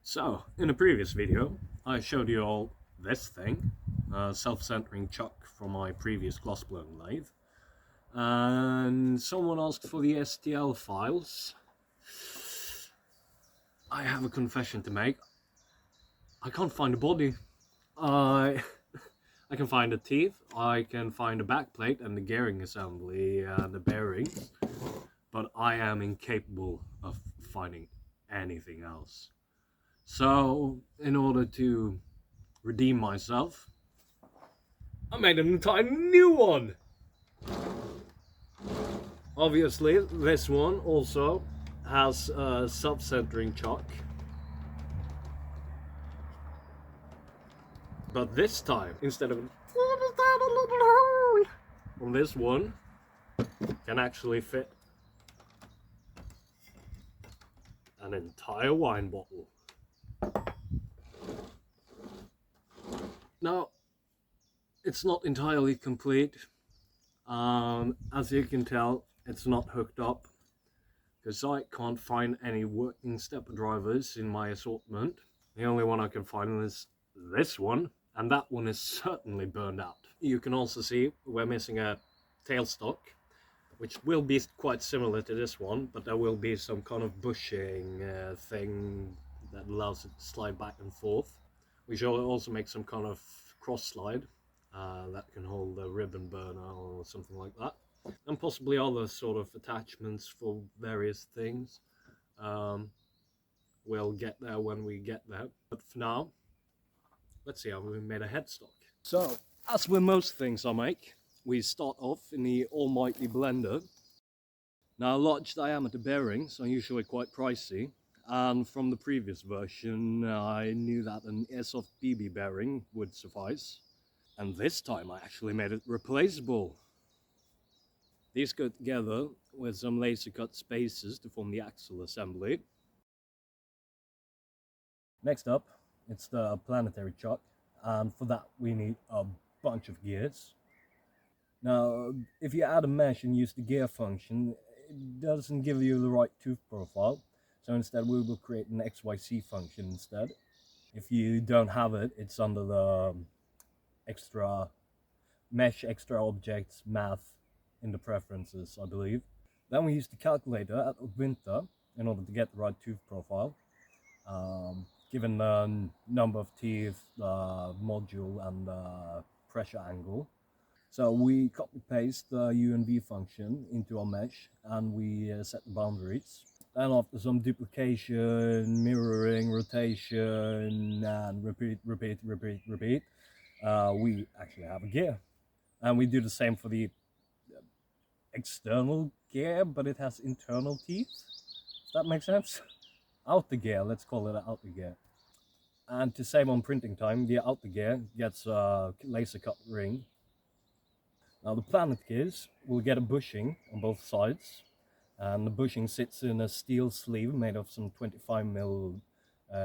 So, in a previous video, I showed you all this thing, self-centering chuck from my previous glassblowing lathe. And someone asked for the STL files. I have a confession to make. I can't find the body. I can find the teeth, I can find the backplate and the gearing assembly and the bearings, but I am incapable of finding anything else. So, in order to redeem myself, I made an entire new one! Obviously, this one also has a self-centering chuck. But this time, instead of on this one, can actually fit an entire wine bottle. Now, it's not entirely complete. As you can tell, it's not hooked up because I can't find any working stepper drivers in my assortment. The only one I can find is this one, and that one is certainly burned out. You can also see we're missing a tailstock, which will be quite similar to this one, but there will be some kind of bushing thing that allows it to slide back and forth. We shall also make some kind of cross slide that can hold a ribbon burner or something like that, and possibly other sort of attachments for various things. We'll get there when we get there, but for now, let's see how we made a headstock. So, as with most things I make, we start off in the almighty blender. Now, large diameter bearings are usually quite pricey, and from the previous version I knew that an airsoft BB bearing would suffice, and this time I actually made it replaceable. These go together with some laser cut spaces to form the Axel Assembly. Next up, it's the Planetary chuck, and for that we need a bunch of gears. Now, if you add a mesh and use the gear function, it doesn't give you the right tooth profile, so instead we will create an XYZ function instead. If you don't have it, it's under the extra mesh, extra objects, math in the preferences, I believe. Then we use the calculator at Winter in order to get the right tooth profile. Given the number of teeth, the module, and the pressure angle. So we copy paste the U and V function into our mesh, and we set the boundaries. Then after some duplication, mirroring, rotation, and repeat, we actually have a gear. And we do the same for the external gear, but it has internal teeth. Does that make sense? Outer gear, let's call it an outer gear. And to save on printing time, the outer gear gets a laser cut ring. Now the planet gears will get a bushing on both sides, and the bushing sits in a steel sleeve made of some 25mm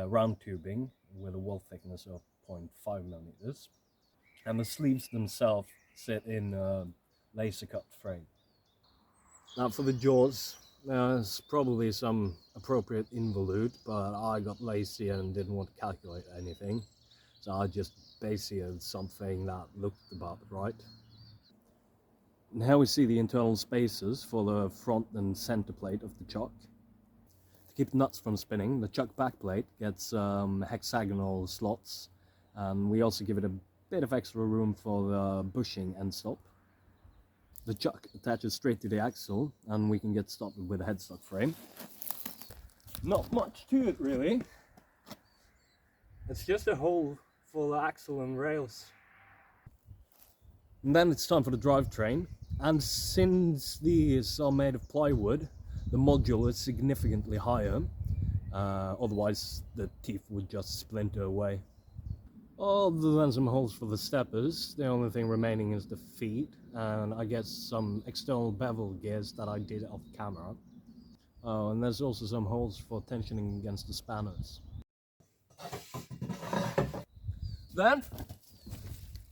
round tubing with a wall thickness of 0.5mm, and the sleeves themselves sit in a laser cut frame. Now for the jaws, there's probably some appropriate involute, but I got lazy and didn't want to calculate anything, so I just basically had something that looked about right. And here we see the internal spaces for the front and center plate of the chuck. To keep the nuts from spinning, the chuck backplate gets hexagonal slots, and we also give it a bit of extra room for the bushing end stop. The chuck attaches straight to the axle, and we can get started with a headstock frame. Not much to it really. It's just a hole for the axle and rails. And then it's time for the drivetrain. And since these are made of plywood, the module is significantly higher. Otherwise the teeth would just splinter away. Other than some holes for the steppers, the only thing remaining is the feet, and I guess some external bevel gears that I did off camera. Oh, and there's also some holes for tensioning against the spanners. Then,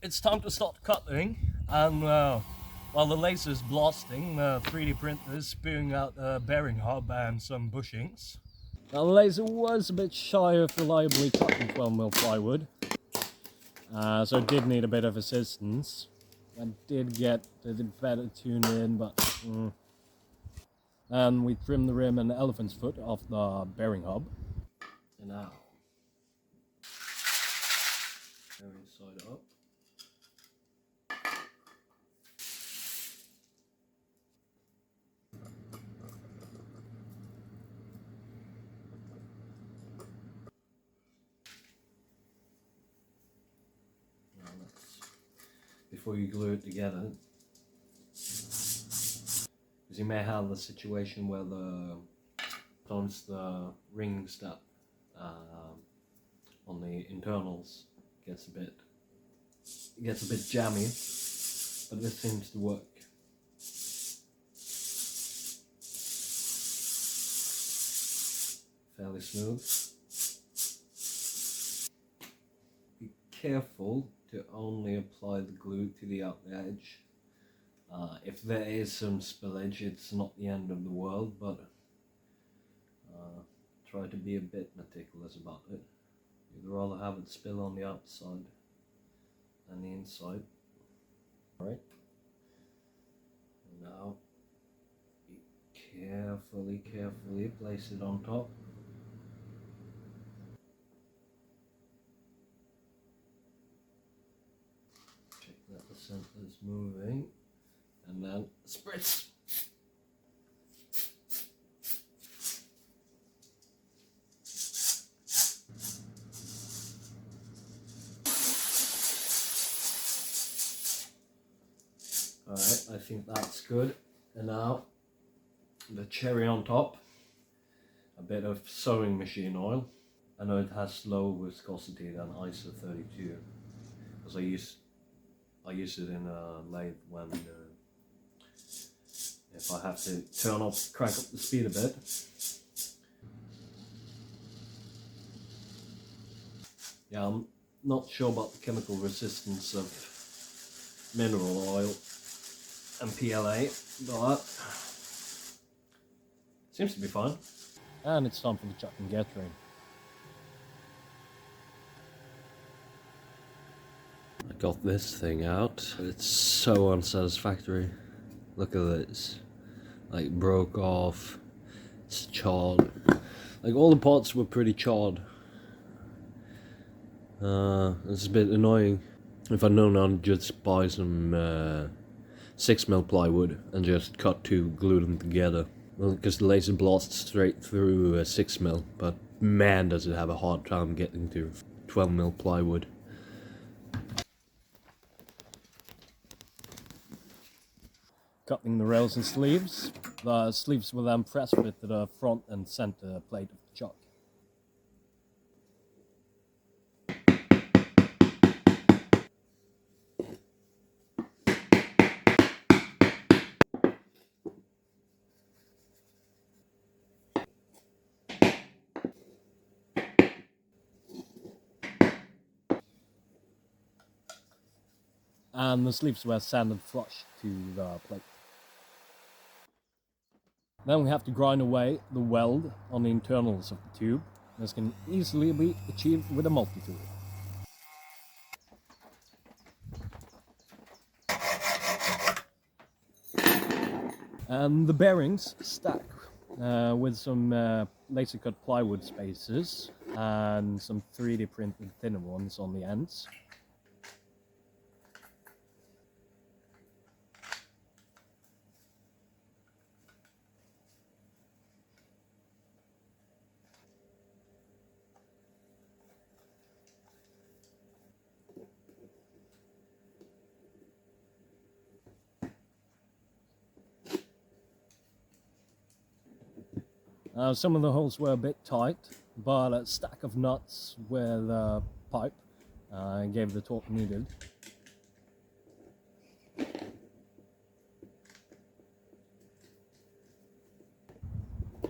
it's time to start cutting, and while the laser is blasting, the 3D printer is spewing out a bearing hub and some bushings. Now the laser was a bit shy of reliably cutting 12mm plywood, so it did need a bit of assistance. I did get a better tune in, but and we trimmed the rim and the elephant's foot off the bearing hub. And now, bearing side up. Before you glue it together, because you may have the situation where sometimes the rings that on the internals gets a bit jammy, but this seems to work. Fairly smooth. Be careful to only apply the glue to the outer edge. If there is some spillage, it's not the end of the world, but try to be a bit meticulous about it. You'd rather have it spill on the outside than the inside. Alright. Now, carefully place it on top. Check that the center is moving, and then spritz. Alright, I think that's good. And now, the cherry on top, a bit of sewing machine oil. I know it has low viscosity than ISO 32, because I use it in a lathe when if I have to crank up the speed a bit. Yeah, I'm not sure about the chemical resistance of mineral oil and PLA, but it seems to be fine. And it's time for the chuck and get train. I got this thing out. It's so unsatisfactory. Look at this. Like, broke off. It's charred. Like, all the parts were pretty charred. It's a bit annoying. If I'd known, I'd just buy some 6mm plywood and just cut two, glue them together. Well, because the laser blasts straight through 6mm, but man does it have a hard time getting to 12mm plywood. Cutting the rails and sleeves. The sleeves were then press fit to the front and center plate of the chuck. And the sleeves were sanded flush to the plate. Then we have to grind away the weld on the internals of the tube. This can easily be achieved with a multi-tool. And the bearings stack with some laser cut plywood spacers and some 3D printed thinner ones on the ends. Some of the holes were a bit tight, but a stack of nuts with a pipe gave the torque needed.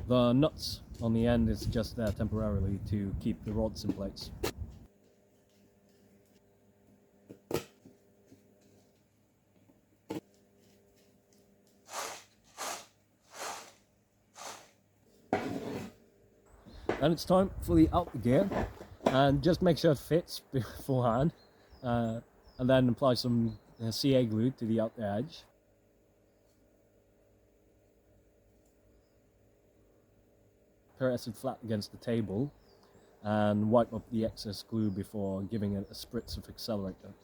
The nuts on the end is just there temporarily to keep the rods in place. And it's time for the out the gear, and just make sure it fits beforehand, and then apply some CA glue to the outer edge. Press it flat against the table and wipe up the excess glue before giving it a spritz of accelerator.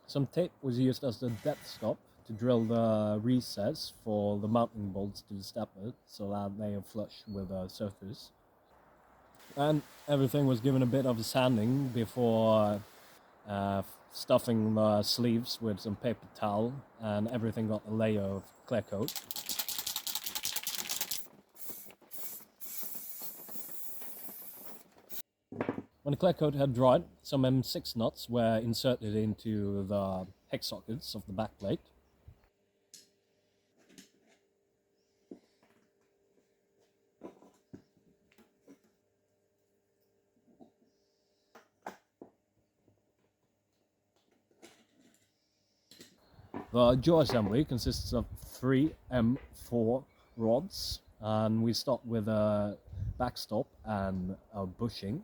Some tape was used as the depth stop to drill the recess for the mounting bolts to the stepper so that they are flush with the surface. And everything was given a bit of a sanding before stuffing the sleeves with some paper towel, and everything got a layer of clear coat. When the clear coat had dried, some M6 nuts were inserted into the hex sockets of the back plate. The jaw assembly consists of 3 M4 rods, and we start with a backstop and a bushing.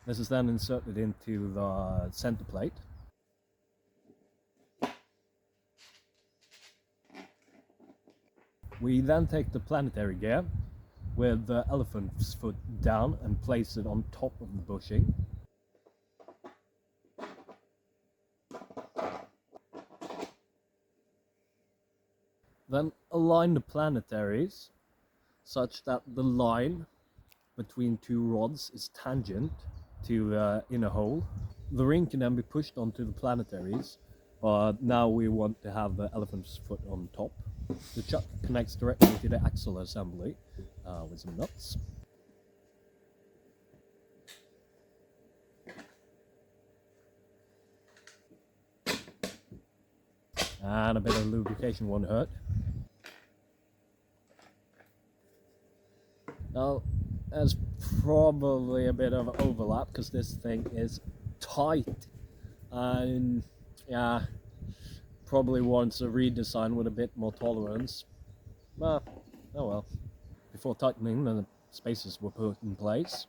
This is then inserted into the center plate. We then take the planetary gear with the elephant's foot down and place it on top of the bushing. Then align the planetaries such that the line between 2 rods is tangent to the inner hole. The ring can then be pushed onto the planetaries, but now we want to have the elephant's foot on top. The chuck connects directly to the axle assembly with some nuts. And a bit of lubrication won't hurt. Now, there's probably a bit of overlap because this thing is tight, and yeah, probably wants a redesign with a bit more tolerance. But oh well. Before tightening, the spaces were put in place.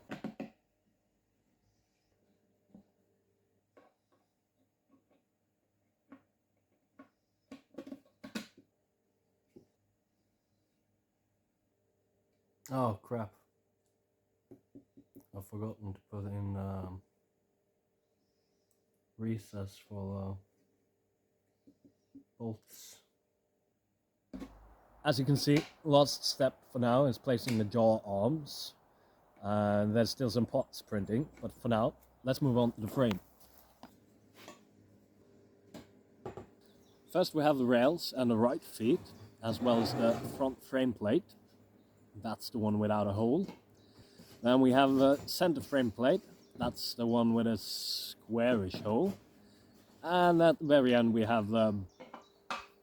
Oh crap. I've forgotten to put in recess for bolts. As you can see, last step for now is placing the jaw arms. There's still some pots printing, but for now, let's move on to the frame. First we have the rails and the right feet, as well as the front frame plate. That's the one without a hole. Then we have the center frame plate. That's the one with a squarish hole. And at the very end we have the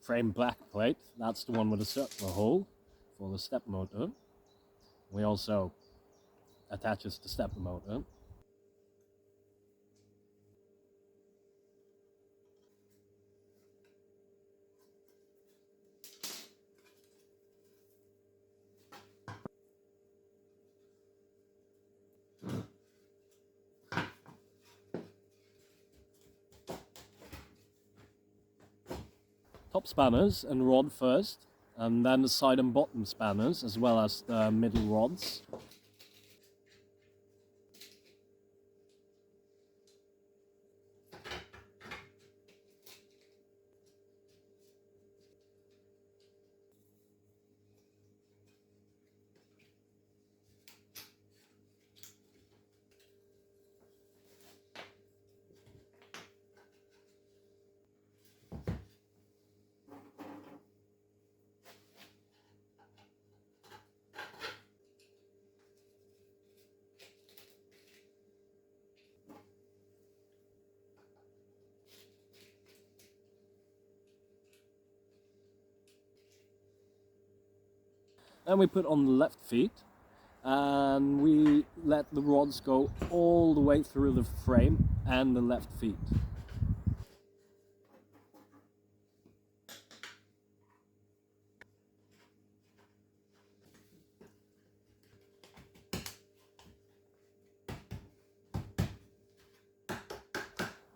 frame back plate. That's the one with a circular hole for the step motor. We also attaches the stepper motor. Top spanners and rod first, and then the side and bottom spanners, as well as the middle rods. Then we put on the left feet, and we let the rods go all the way through the frame and the left feet.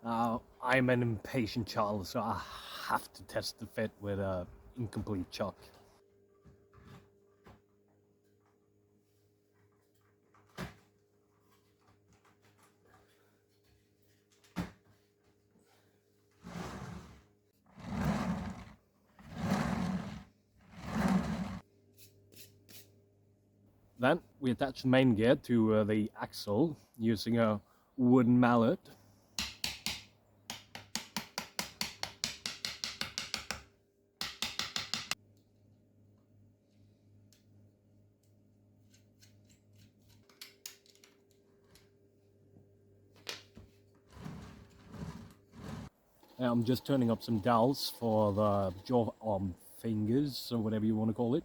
Now, I'm an impatient child, so I have to test the fit with an incomplete chuck. Then we attach the main gear to the axle using a wooden mallet. I'm just turning up some dowels for the jaw arm fingers, or whatever you want to call it.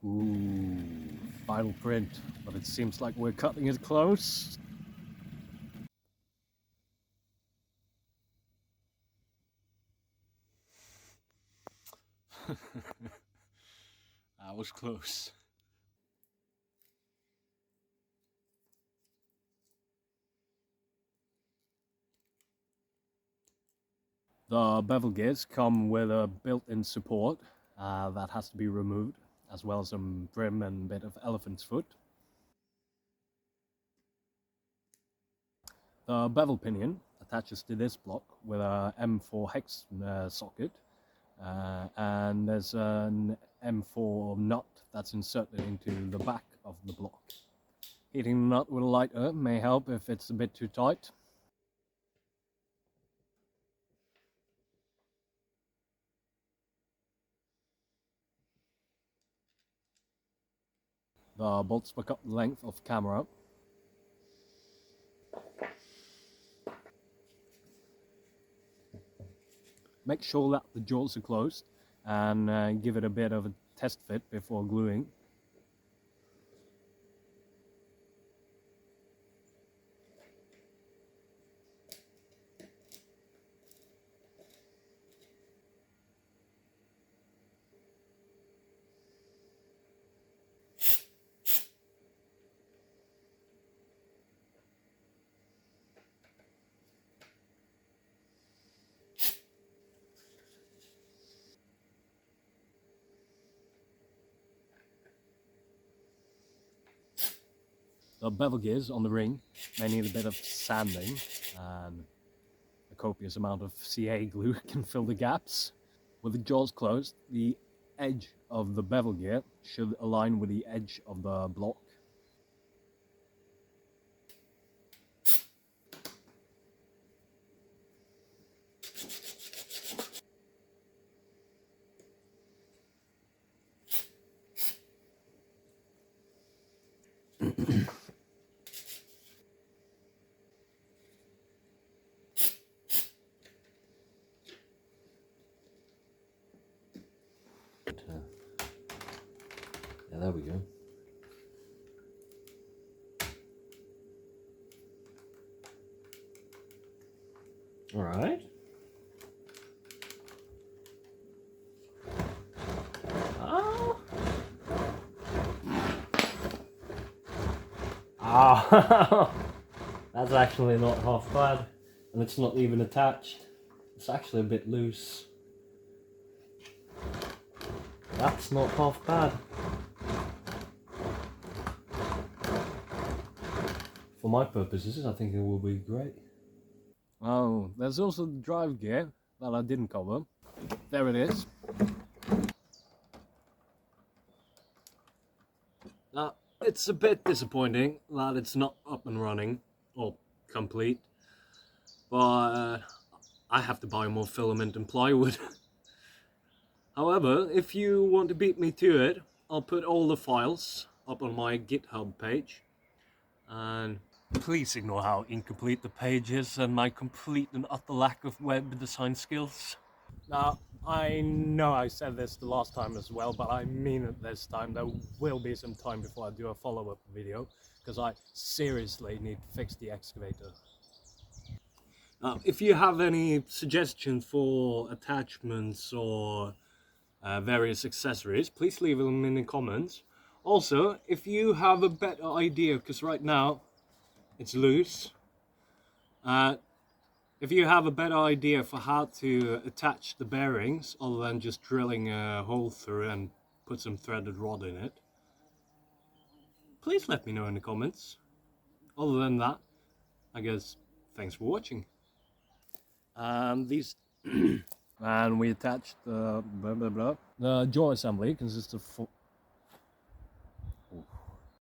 Ooh, final print, but it seems like we're cutting it close. That was close. The bevel gears come with a built-in support that has to be removed, as well as some trim and a bit of elephant's foot. The bevel pinion attaches to this block with a M4 hex socket, and there's an M4 nut that's inserted into the back of the block. Heating the nut with a lighter may help if it's a bit too tight. The bolts were cut the length of camera. Make sure that the jaws are closed and give it a bit of a test fit before gluing. The bevel gears on the ring may need a bit of sanding, and a copious amount of CA glue can fill the gaps. With the jaws closed, the edge of the bevel gear should align with the edge of the block. Yeah, there we go. All right. Ah, that's actually not half bad, and it's not even attached. It's actually a bit loose. That's not half bad. For my purposes, I think it will be great. Oh, there's also the drive gear that I didn't cover. There it is. Now, it's a bit disappointing that it's not up and running or complete, but I have to buy more filament and plywood. However, if you want to beat me to it, I'll put all the files up on my GitHub page. And please ignore how incomplete the page is and my complete and utter lack of web design skills. Now, I know I said this the last time as well, but I mean it this time. There will be some time before I do a follow-up video, because I seriously need to fix the excavator. Now, if you have any suggestions for attachments or various accessories, please leave them in the comments. Also, if you have a better idea, because right now it's loose, if you have a better idea for how to attach the bearings other than just drilling a hole through and put some threaded rod in it, please let me know in the comments. Other than that, I guess thanks for watching. And we attached the jaw assembly consists of